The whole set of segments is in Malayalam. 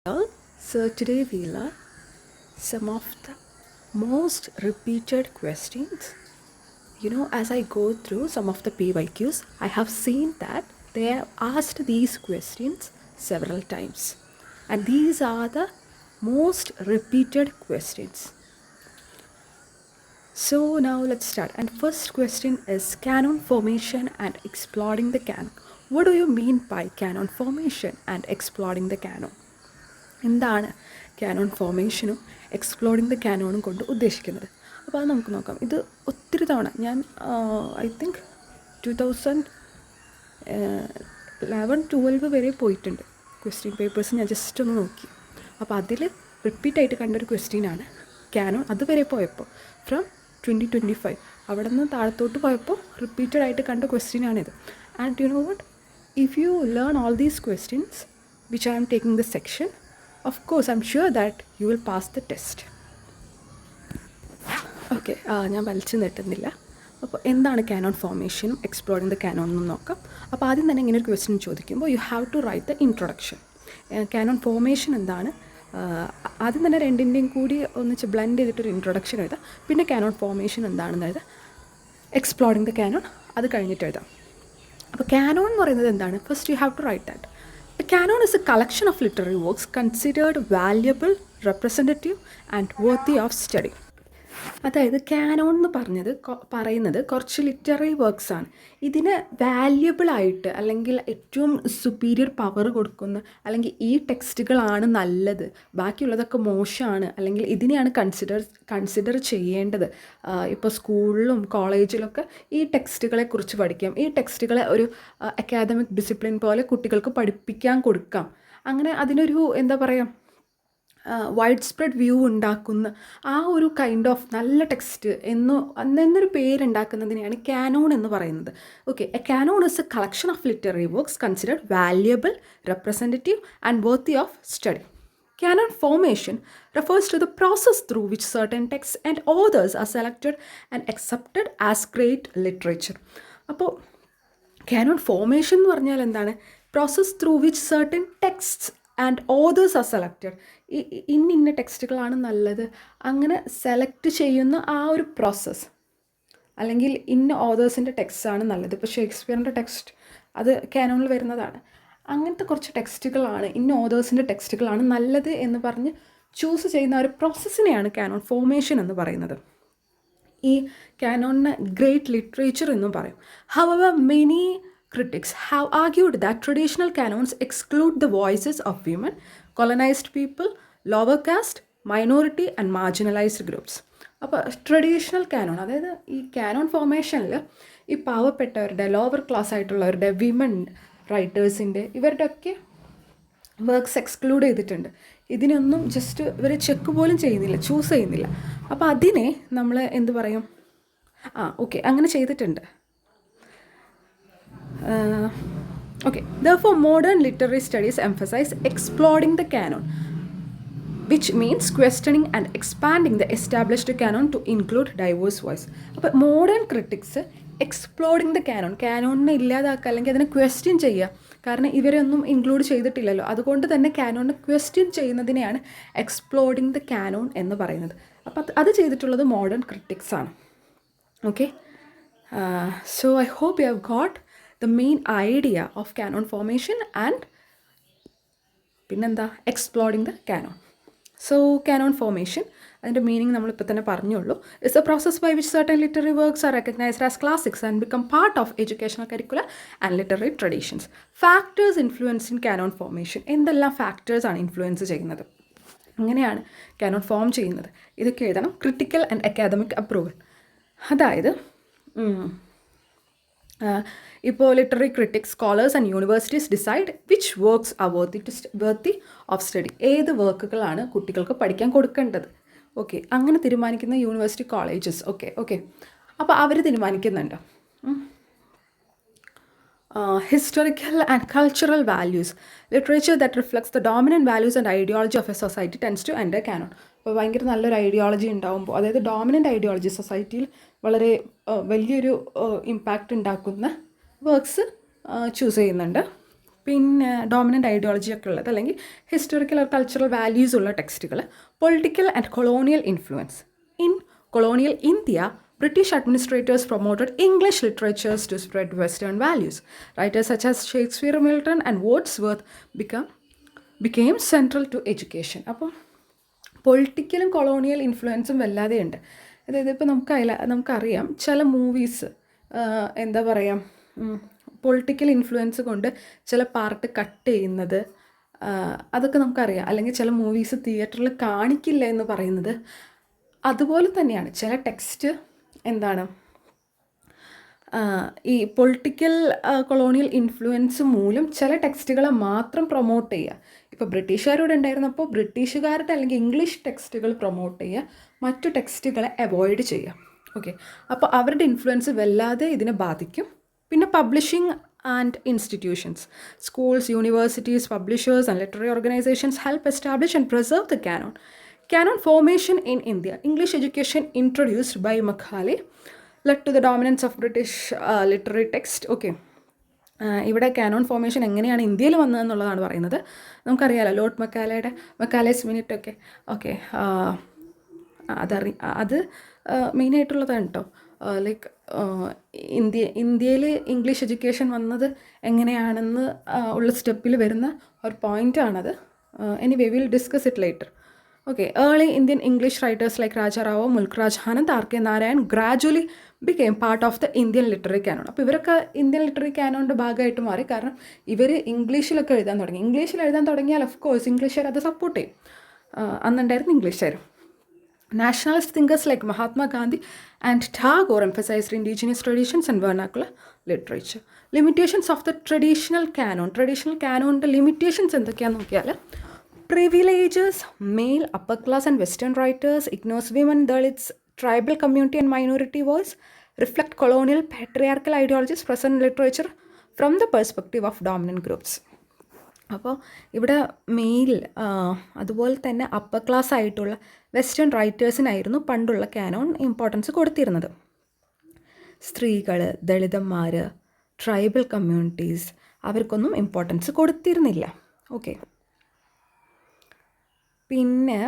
So today we'll learn some of the most repeated questions. As I go through some of the PYQs, I have seen that they have asked these questions several times. And these are the most repeated questions. So now let's start. And first question is canon formation and exploring the canon. What do you mean by canon formation and exploring the canon? എന്താണ് കാനോൺ ഫോർമേഷനും എക്സ്പ്ലോറിങ് ദ കാനോണും കൊണ്ട് ഉദ്ദേശിക്കുന്നത്? അപ്പോൾ അത് നമുക്ക് നോക്കാം. ഇത് ഒത്തിരി തവണ ഞാൻ ഐ തിങ്ക് 2011-12 വരെ പോയിട്ടുണ്ട്. ക്വസ്റ്റ്യൻ പേപ്പേഴ്സ് ഞാൻ ജസ്റ്റ് ഒന്ന് നോക്കി. അപ്പോൾ അതിൽ റിപ്പീറ്റായിട്ട് കണ്ടൊരു ക്വസ്റ്റ്യനാണ് കാനോൺ. അതുവരെ പോയപ്പോൾ ഫ്രം 2025 അവിടെ നിന്ന് താഴത്തോട്ട് പോയപ്പോൾ റിപ്പീറ്റഡ് ആയിട്ട് കണ്ട ക്വസ്റ്റ്യനാണിത്. And you know what, if you learn all these questions which I am taking the section, of course I'm sure that you will pass the test. Okay, ഞാൻ വലിച്ചു നീട്ടുന്നില്ല. അപ്പോൾ എന്താണ് കാനോൺ ഫോർമേഷനും എക്സ്പ്ലോറിങ് ദ കാനോൺ എന്ന് നോക്കാം. അപ്പോൾ ആദ്യം തന്നെ ഇങ്ങനെ ഒരു ക്വസ്റ്റ്യൻ ചോദിക്കുമ്പോൾ you have to write the introduction. Canon formation എന്താണ്, ആദ്യം തന്നെ രണ്ടിൻ്റെയും കൂടി ഒന്നിച്ച് ബ്ലെൻഡ് ചെയ്തിട്ടൊരു ഇൻട്രൊഡക്ഷൻ എഴുതാം. പിന്നെ കാനോൺ ഫോർമേഷൻ എന്താണെന്ന് എഴുതാം. എക്സ്പ്ലോറിങ് ദ കാനോൺ അത് കഴിഞ്ഞിട്ട് എഴുതാം. അപ്പോൾ കാനോൺ എന്ന് പറയുന്നത് എന്താണ്? First you have to write that. A canon is a collection of literary works considered valuable, representative and worthy of study. അതായത് കാനോൺ എന്ന് പറയുന്നത് കുറച്ച് ലിറ്റററി വർക്ക്സാണ്. ഇതിന് വാല്യുബിളായിട്ട് അല്ലെങ്കിൽ ഏറ്റവും സുപ്പീരിയർ പവർ കൊടുക്കുന്ന, അല്ലെങ്കിൽ ഈ ടെക്സ്റ്റുകളാണ് നല്ലത്, ബാക്കിയുള്ളതൊക്കെ മോശമാണ്, അല്ലെങ്കിൽ ഇതിനെയാണ് കൺസിഡർ ചെയ്യേണ്ടത്. ഇപ്പോൾ സ്കൂളിലും കോളേജിലൊക്കെ ഈ ടെക്സ്റ്റുകളെക്കുറിച്ച് പഠിക്കാം. ഈ ടെക്സ്റ്റുകളെ ഒരു അക്കാദമിക് ഡിസിപ്ലിൻ പോലെ കുട്ടികൾക്ക് പഠിപ്പിക്കാൻ കൊടുക്കാം. അങ്ങനെ അതിനൊരു എന്താ പറയുക, വൈഡ് സ്പ്രെഡ് വ്യൂ ഉണ്ടാക്കുന്ന ആ ഒരു കൈൻഡ് ഓഫ് നല്ല ടെക്സ്റ്റ് എന്നൊരു പേരുണ്ടാക്കുന്നതിനെയാണ് കാനോൺ എന്ന് പറയുന്നത്. Okay, A Canon is A collection of literary works considered valuable, representative and worthy of study. Canon formation refers to the process through which certain texts and authors are selected and accepted as great literature. അപ്പോൾ കാനോൺ ഫോർമേഷൻ എന്ന് പറഞ്ഞാൽ എന്താണ്? Process through which certain texts and authors are selected. ഇന്ന ടെക്സ്റ്റുകളാണ് നല്ലത്, അങ്ങനെ സെലക്ട് ചെയ്യുന്ന ആ ഒരു പ്രോസസ്സ്, അല്ലെങ്കിൽ ഇന്ന ഓതേഴ്സിൻ്റെ ടെക്സ്റ്റാണ് നല്ലത്. ഇപ്പോൾ ഷേക്സ്പിയറിൻ്റെ ടെക്സ്റ്റ് അത് കാനോണിൽ വരുന്നതാണ്. അങ്ങനത്തെ കുറച്ച് ടെക്സ്റ്റുകളാണ്, ഇന്ന ഓതേഴ്സിൻ്റെ ടെക്സ്റ്റുകളാണ് നല്ലത് എന്ന് പറഞ്ഞ് ചൂസ് ചെയ്യുന്ന ഒരു പ്രോസസ്സിനെയാണ് കാനോൺ ഫോർമേഷൻ എന്ന് പറയുന്നത്. ഈ കാനോണിന് ഗ്രേറ്റ് ലിറ്ററേച്ചർ എന്നും പറയും. However many critics have argued that traditional canons exclude the voices of women, colonized people, lower caste, minority and marginalized groups. അപ്പോൾ ട്രഡീഷണൽ കാനോൺ, അതായത് ഈ കാനോൺ ഫോർമേഷനിൽ ഈ പാവപ്പെട്ടവരുടെ, ലോവർ ക്ലാസ് ആയിട്ടുള്ളവരുടെ, വിമൻ റൈറ്റേഴ്സിൻ്റെ, ഇവരുടെയൊക്കെ വർക്ക്സ് എക്സ്ക്ലൂഡ് ചെയ്തിട്ടുണ്ട്. ഇതിനൊന്നും ജസ്റ്റ് ഇവർ ചെക്ക് പോലും ചെയ്യുന്നില്ല, ചൂസ് ചെയ്യുന്നില്ല. അപ്പോൾ അതിനെ നമ്മൾ എന്ത് പറയും? ഓക്കെ, അങ്ങനെ ചെയ്തിട്ടുണ്ട്. Okay, therefore modern literary studies emphasize exploring the canon, which means questioning and expanding the established canon to include diverse voice. അപ്പോൾ മോഡേൺ ക്രിട്ടിക്സ് എക്സ്പ്ലോറിങ് ദ കാനോണിനെ ഇല്ലാതാക്കുക, അല്ലെങ്കിൽ അതിനെ ക്വസ്റ്റ്യൻ ചെയ്യുക. കാരണം ഇവരെ ഒന്നും ഇൻക്ലൂഡ് ചെയ്തിട്ടില്ലല്ലോ, അതുകൊണ്ട് തന്നെ കാനോണിനെ ക്വസ്റ്റ്യൻ ചെയ്യുന്നതിനെയാണ് എക്സ്പ്ലോറിങ് ദ കാനോൺ എന്ന് പറയുന്നത്. അപ്പോൾ അത് ചെയ്തിട്ടുള്ളത് മോഡേൺ ക്രിട്ടിക്സ് ആണ്. Okay, so I hope you have got the main idea of canon formation and പിന്നെന്താ exploring the canon. So canon formation, അതിൻ്റെ മീനിങ് നമ്മളിപ്പോൾ തന്നെ പറഞ്ഞുള്ളൂ. It's a process by which certain literary works are recognized as classics and become part of educational curricula and literary traditions. Factors influencing canon formation. എന്തെല്ലാം ഫാക്ടേഴ്സാണ് ഇൻഫ്ലുവൻസ് ചെയ്യുന്നത്, അങ്ങനെയാണ് കാനോൺ ഫോം ചെയ്യുന്നത്. ഇതൊക്കെ എഴുതണം. ക്രിട്ടിക്കൽ ആൻഡ് അക്കാദമിക് അപ്രൂവൽ, അതായത് ഇപ്പോൾ literary critics, scholars and universities decide which works R worthy of study. ഏത് വർക്കുകളാണ് കുട്ടികൾക്ക് പഠിക്കാൻ കൊടുക്കേണ്ടത്. ഓക്കെ, അങ്ങനെ തീരുമാനിക്കുന്ന യൂണിവേഴ്സിറ്റി, കോളേജസ്. ഓക്കെ, അപ്പോൾ അവർ തീരുമാനിക്കുന്നുണ്ട്. Historical and cultural values. Literature that reflects the dominant values and ideology of a society tends to enter canon. അപ്പോൾ ഭയങ്കര നല്ലൊരു ഐഡിയോളജി ഉണ്ടാകുമ്പോൾ, അതായത് ഡോമിനൻ്റ് ഐഡിയോളജി സൊസൈറ്റിയിൽ വളരെ വലിയൊരു ഇമ്പാക്റ്റ് ഉണ്ടാക്കുന്ന വർക്ക്സ് ചൂസ് ചെയ്യുന്നുണ്ട്. പിന്നെ ഡോമിനൻ്റ് ഐഡിയോളജിയൊക്കെ ഉള്ളത് അല്ലെങ്കിൽ ഹിസ്റ്റോറിക്കൽ ഓർ കൾച്ചറൽ വാല്യൂസ് ഉള്ള ടെക്സ്റ്റുകൾ. Political and colonial influence. In colonial India, British administrators promoted English literatures to spread Western values. Writers such as Shakespeare, Milton, and Wordsworth became central to education. അപ്പോൾ പൊളിറ്റിക്കലും കൊളോണിയൽ ഇൻഫ്ലുവൻസും വല്ലാതെ ഉണ്ട്. അതായത് ഇപ്പോൾ നമുക്കറിയാം ചില മൂവീസ് എന്താ പറയുക, പൊളിറ്റിക്കൽ ഇൻഫ്ലുവൻസ് കൊണ്ട് ചില പാർട്ട് കട്ട് ചെയ്യുന്നത്, അതൊക്കെ നമുക്കറിയാം. അല്ലെങ്കിൽ ചില മൂവീസ് തിയേറ്ററിൽ കാണിക്കില്ല എന്ന് പറയുന്നത് അതുപോലെ തന്നെയാണ്. ചില ടെക്സ്റ്റ് എന്താണ് ഈ പൊളിറ്റിക്കൽ കൊളോണിയൽ ഇൻഫ്ലുവൻസ് മൂലം ചില ടെക്സ്റ്റുകളെ മാത്രം പ്രൊമോട്ട് ചെയ്യുക. ഇപ്പോൾ ബ്രിട്ടീഷുകാരോട് ഉണ്ടായിരുന്നപ്പോൾ ബ്രിട്ടീഷുകാരുടെ അല്ലെങ്കിൽ ഇംഗ്ലീഷ് ടെക്സ്റ്റുകൾ പ്രൊമോട്ട് ചെയ്യുക, മറ്റു ടെക്സ്റ്റുകളെ അവോയ്ഡ് ചെയ്യുക. ഓക്കെ, അപ്പോൾ അവരുടെ ഇൻഫ്ലുവൻസ് വല്ലാതെ ഇതിനെ ബാധിക്കും. പിന്നെ publishing and institutions. Schools, universities, publishers and literary organisations help establish and preserve the Canon. Canon formation in India. English education introduced by Macaulay led to the dominance of British literary text. Okay. ഇവിടെ കാനോൺ ഫോർമേഷൻ എങ്ങനെയാണ് ഇന്ത്യയിൽ വന്നതെന്നുള്ളതാണ് പറയുന്നത്. നമുക്കറിയാമല്ലോ ലോർഡ് മക്കാലേസ് മിനിറ്റൊക്കെ. ഓക്കെ, അത് മെയിനായിട്ടുള്ളതാണ് കേട്ടോ. ലൈക്ക് ഇന്ത്യയിൽ ഇംഗ്ലീഷ് എഡ്യൂക്കേഷൻ വന്നത് എങ്ങനെയാണെന്ന് ഉള്ള സ്റ്റെപ്പിൽ വരുന്ന ഒരു പോയിൻ്റാണത്. Anyway will discuss it later. Okay, early Indian English writers like Raja Rao, Mulkraj Anand, R.K. Narayan gradually became part of the Indian literary canon. അപ്പോൾ ഇവരൊക്കെ ഇന്ത്യൻ ലിറ്റററി കാനോണിൻ്റെ ഭാഗമായിട്ട് മാറി. കാരണം ഇവർ ഇംഗ്ലീഷിലൊക്കെ എഴുതാൻ തുടങ്ങി. ഇംഗ്ലീഷിൽ എഴുതാൻ തുടങ്ങിയാൽ ഓഫ് കോഴ്സ് ഇംഗ്ലീഷുകാർ അത് സപ്പോർട്ട് ചെയ്യും. അന്നുണ്ടായിരുന്നു ഇംഗ്ലീഷുകാർ. Nationalist thinkers like Mahatma Gandhi and Tagore emphasized indigenous traditions and vernacular literature. Limitations of the traditional canon. Traditional canon's limitations എന്തൊക്കെയാണെന്ന് നോക്കിയാൽ, privileges male, upper class and western writers, ignores women, Dalits, tribal community and minority voice, reflect colonial patriarchal ideologies present in literature from the perspective of dominant groups. അപ്പോൾ ഇവിടെ മെയിൽ അതുപോലെ തന്നെ അപ്പർ ക്ലാസ് ആയിട്ടുള്ള വെസ്റ്റേൺ റൈറ്റേഴ്സിനായിരുന്നു പണ്ടുള്ള കാനോൺ ഇമ്പോർട്ടൻസ് കൊടുത്തിരുന്നത്. സ്ത്രീകൾ, ദളിതന്മാർ, ട്രൈബൽ കമ്മ്യൂണിറ്റീസ് അവർക്കൊന്നും ഇമ്പോർട്ടൻസ് കൊടുത്തിരുന്നില്ല. ഓക്കെ, പിന്നെ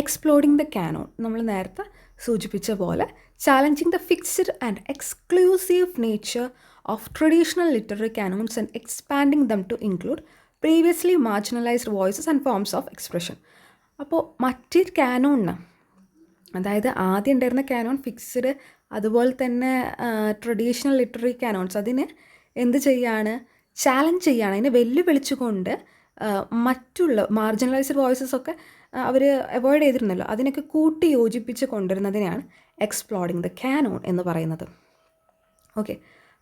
എക്സ്പ്ലോറിംഗ് ദ കാനോൺ നമ്മൾ നേരത്തെ സൂചിപ്പിച്ച പോലെ challenging the fixed and exclusive nature of traditional literary canons and expanding them to include previously marginalised voices and forms of expression. അപ്പോൾ മറ്റേ കാനോണിന്, അതായത് ആദ്യം ഉണ്ടായിരുന്ന കാനോൺ ഫിക്സ്ഡ്, അതുപോലെ തന്നെ ട്രഡീഷണൽ ലിറ്റററി കാനോൺസ് അതിന് എന്ത് ചെയ്യാണ്, ചാലഞ്ച് ചെയ്യാണ്, അതിനെ വെല്ലുവിളിച്ചുകൊണ്ട് മറ്റുള്ള മാർജിനലൈസ്ഡ് വോയിസസൊക്കെ അവർ അവോയ്ഡ് ചെയ്തിരുന്നല്ലോ, അതിനൊക്കെ കൂട്ടി യോജിപ്പിച്ച് കൊണ്ടുവരുന്നതിനെയാണ് എക്സ്പ്ലോറിംഗ് ദ കാനോൺ എന്ന് പറയുന്നത്. Okay,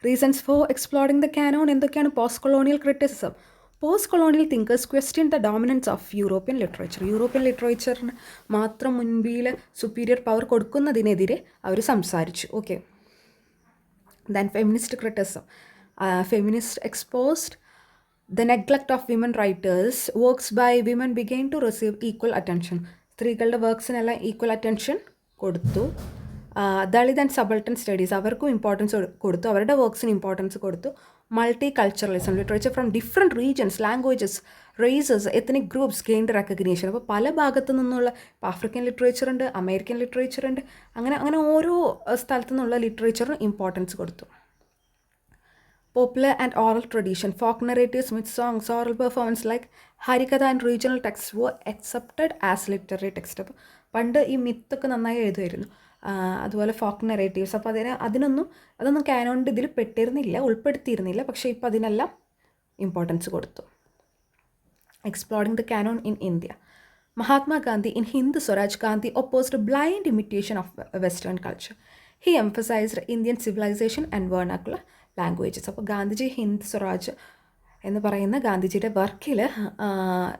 reasons for exploring the canon എന്തൊക്കെയാണ്? Post colonial criticism. Post colonial thinkers question the dominance of European literature. European ലിറ്ററേച്ചറിന് മാത്രം മുൻപിൽ സുപ്പീരിയർ പവർ കൊടുക്കുന്നതിനെതിരെ അവർ സംസാരിച്ചു. Okay, then feminist criticism. Feminist exposed the neglect of women writers. Works by women began to receive equal attention. സ്ത്രീകളുടെ വർക്ക്സിനെല്ലാം ഈക്വൽ അറ്റൻഷൻ കൊടുത്തു. ദളിത് ആൻഡ് സബൾട്ടൻ സ്റ്റഡീസ് അവർക്കും ഇമ്പോർട്ടൻസ് കൊടുത്തു, അവരുടെ വർക്ക്സിന് ഇമ്പോർട്ടൻസ് കൊടുത്തു. Multi culturalism, literature from different regions, languages, races, ethnic groups gained recognition. അപ്പോൾ പല ഭാഗത്തു നിന്നുള്ള ഇപ്പോൾ ആഫ്രിക്കൻ ലിറ്ററേച്ചർ ഉണ്ട്, അമേരിക്കൻ ലിറ്ററേച്ചർ ഉണ്ട്, അങ്ങനെ ഓരോ സ്ഥലത്തു നിന്നുള്ള ലിറ്ററേച്ചറിന് ഇമ്പോർട്ടൻസ് കൊടുത്തു. Popular and oral tradition, folk narratives, myth songs, oral performance like Harikatha and regional texts were accepted as literary text. അപ്പോൾ പണ്ട് ഈ മിത്തൊക്കെ നന്നായി എഴുതുമായിരുന്നു, അതുപോലെ ഫോക്ക് നെറേറ്റീവ്സ്. അപ്പോൾ അതൊന്നും കാനോണിൻ്റെ ഇതിൽ ഉൾപ്പെടുത്തിയിരുന്നില്ല, പക്ഷേ ഇപ്പോൾ അതിനെല്ലാം ഇമ്പോർട്ടൻസ് കൊടുത്തു. Exploring the Canon in India. Mahatma Gandhi in Hind Swaraj, Gandhi opposed blind imitation of Western culture. He emphasized Indian civilization and vernacular languages. അപ്പോൾ ഗാന്ധിജി ഹിന്ദ് സ്വരാജ് എന്ന് പറയുന്ന ഗാന്ധിജിയുടെ വർക്കിൽ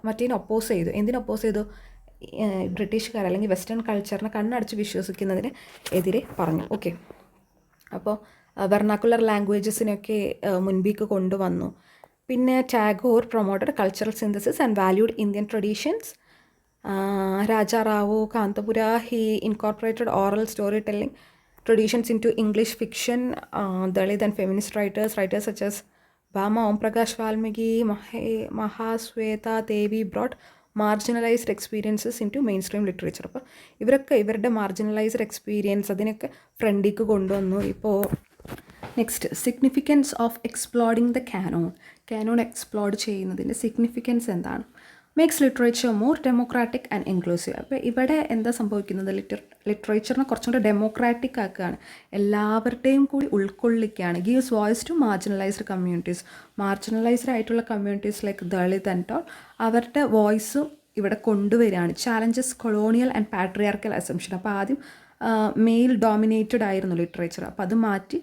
മറ്റേതിനെ ഒപ്പോസ് ചെയ്തു. എന്തിനു ഒപ്പോസ് ചെയ്തു? ബ്രിട്ടീഷുകാർ അല്ലെങ്കിൽ വെസ്റ്റേൺ കൾച്ചറിനെ കണ്ണടച്ച് വിശ്വസിക്കുന്നതിന് എതിരെ പറഞ്ഞു. ഓക്കെ, അപ്പോൾ വെർണാക്കുലർ ലാംഗ്വേജസിനൊക്കെ മുൻപിലേക്ക് കൊണ്ടുവന്നു. പിന്നെ Tagore promoted cultural synthesis and valued Indian traditions. Raja Rao, Kanthapura, he incorporated oral story telling traditions into English fiction. Dalit and feminist writers such as Bama Om Prakash Valmiki Mahasweta Devi brought marginalised experiences into mainstream literature. അപ്പോൾ ഇവരൊക്കെ ഇവരുടെ മാർജിനലൈസ്ഡ് എക്സ്പീരിയൻസ് അതിനൊക്കെ ഫ്രണ്ടിലേക്ക് കൊണ്ടുവന്നു. ഇപ്പോൾ next, significance of exploring the canon explore ചെയ്യുന്നതിൻ്റെ സിഗ്നിഫിക്കൻസ് എന്താണ്? Makes literature more democratic and inclusive. അപ്പോൾ ഇവിടെ എന്താ സംഭവിക്കുന്നത്? ലിറ്ററേച്ചറിനെ കുറച്ചും കൂടെ ഡെമോക്രാറ്റിക് ആക്കുകയാണ്, എല്ലാവരുടെയും കൂടി ഉൾക്കൊള്ളിക്കുകയാണ്. Gives voice to marginalised communities. Marginalised ആയിട്ടുള്ള communities like Dalit and all, അവരുടെ വോയിസും ഇവിടെ കൊണ്ടുവരികയാണ്. Challenges colonial and patriarchal assumption. അപ്പോൾ ആദ്യം മെയിൽ ഡോമിനേറ്റഡ് ആയിരുന്നു ലിറ്ററേച്ചർ, അപ്പോൾ അത് മാറ്റി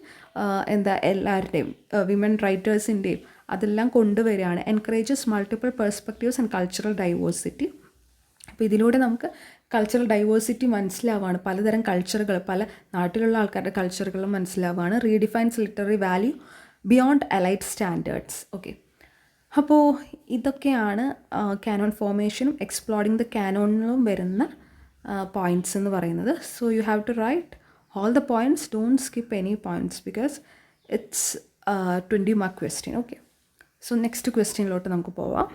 എല്ലാവരുടെയും വിമൻ റൈറ്റേഴ്സിൻ്റെയും അതെല്ലാം കൊണ്ടുവരികയാണ്. Encourages multiple perspectives and cultural diversity. അപ്പോൾ ഇതിലൂടെ നമുക്ക് കൾച്ചറൽ ഡൈവേഴ്സിറ്റി മനസ്സിലാവുകയാണ്, പലതരം കൾച്ചറുകൾ, പല നാട്ടിലുള്ള ആൾക്കാരുടെ കൾച്ചറുകളും മനസ്സിലാവുകയാണ്. Redefines literary value beyond elite standards. Okay, അപ്പോൾ ഇതൊക്കെയാണ് കാനോൺ ഫോർമേഷനും എക്സ്പ്ലോറിങ് ദ കാനോണിലും വരുന്ന പോയിൻറ്റ്സ് എന്ന് പറയുന്നത്. So you have to write all the points, don't skip any points because it's 20 mark question. Okay, so next question ലോട്ട് നമുക്ക് പോവാം.